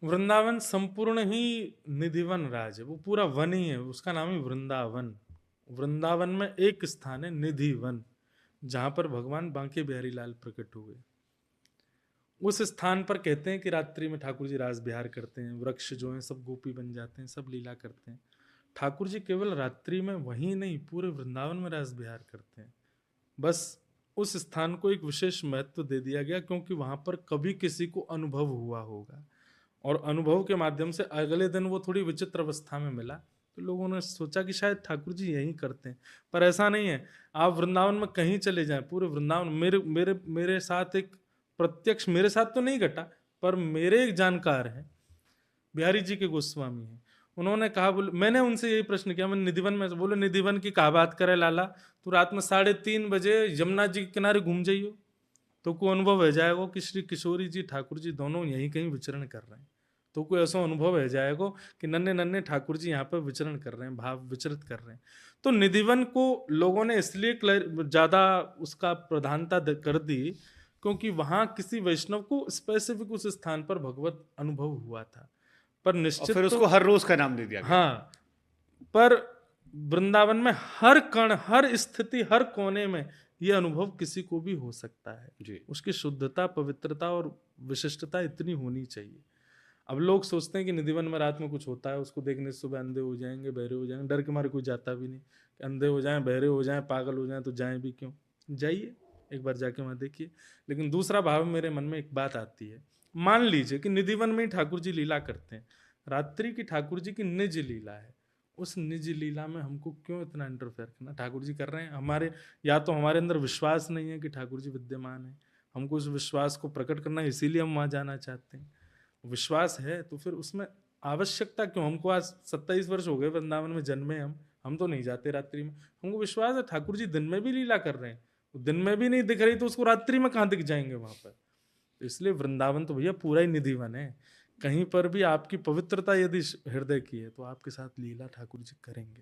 वृंदावन संपूर्ण ही निधिवन राज है, वो पूरा वन ही है, उसका नाम ही वृंदावन। वृंदावन में एक स्थान है निधिवन, जहां पर भगवान बांके बिहारी लाल प्रकट हुए। उस स्थान पर कहते हैं कि रात्रि में ठाकुर जी रास विहार करते हैं, वृक्ष जो हैं सब गोपी बन जाते हैं, सब लीला करते हैं। ठाकुर जी केवल रात्रि में वहीं नहीं, पूरे वृंदावन में रास विहार करते हैं। बस उस स्थान को एक विशेष महत्व दे दिया गया, क्योंकि वहां पर कभी किसी को अनुभव हुआ होगा, और अनुभव के माध्यम से अगले दिन वो थोड़ी विचित्र अवस्था में मिला, तो लोगों ने सोचा कि शायद ठाकुर जी यही करते हैं। पर ऐसा नहीं है। आप वृंदावन में कहीं चले जाएं, पूरे वृंदावन, मेरे मेरे मेरे साथ एक प्रत्यक्ष, मेरे साथ तो नहीं घटा, पर मेरे एक जानकार हैं, बिहारी जी के गोस्वामी हैं। उन्होंने कहा, बोले, मैंने उनसे यही प्रश्न किया, मैंने निधिवन में, बोले निधिवन की कहा बात करे लाला, तो रात में 3:30 बजे यमुना जी के किनारे घूम जाइयो, तो कोई अनुभव हो जाएगा कि श्री किशोरी जी ठाकुर जी दोनों यहीं कहीं विचरण कर रहे हैं। तो कोई ऐसा अनुभव हो जाएगा कि नन्हे नन्हे ठाकुर जी यहाँ पर विचरण कर रहे हैं, भाव विचरित कर रहे हैं। तो निधिवन को लोगों ने इसलिए ज्यादा उसका प्रधानता कर दी, क्योंकि वहां किसी वैष्णव को स्पेसिफिक उस स्थान पर भगवत अनुभव हुआ था। पर और निश्चित फिर उसको हर रोज का नाम दे दिया गया। हाँ, पर वृंदावन में हर कण, हर स्थिति, हर कोने में यह अनुभव किसी को भी हो सकता है। जी। उसकी शुद्धता, पवित्रता और विशिष्टता इतनी होनी चाहिए। अब लोग सोचते हैं कि निधिवन में रात में कुछ होता है, उसको देखने से सुबह अंधे हो जाएंगे, बहरे हो जाएंगे, डर के मारे कोई जाता भी नहीं। कि अंधे हो जाएं, बहरे हो जाएं, पागल हो जाएं तो जाएं भी क्यों? जाइए, एक बार जाके वहां देखिए। लेकिन दूसरा भाव मेरे मन में एक बात आती है, मान लीजिए कि निधिवन में ही ठाकुर जी लीला करते हैं, रात्रि की ठाकुर जी की निज लीला है, उस निज लीला में हमको क्यों इतना इंटरफेयर करना? ठाकुर जी कर रहे हैं, हमारे या तो हमारे अंदर विश्वास नहीं है कि ठाकुर जी विद्यमान है, हमको उस विश्वास को प्रकट करना है, इसीलिए हम वहां जाना चाहते हैं। विश्वास है तो फिर उसमें आवश्यकता क्यों? हमको आज 27 वर्ष हो गए वृंदावन में जन्मे, हम तो नहीं जाते रात्रि में। हमको विश्वास है ठाकुर जी दिन में भी लीला कर रहे हैं, दिन में भी नहीं दिख रही तो उसको रात्रि में कहाँ दिख जाएंगे वहां पर? तो इसलिए वृंदावन तो भैया पूरा ही निधिवन है। कहीं पर भी आपकी पवित्रता यदि हृदय की है तो आपके साथ लीला ठाकुर जी करेंगे।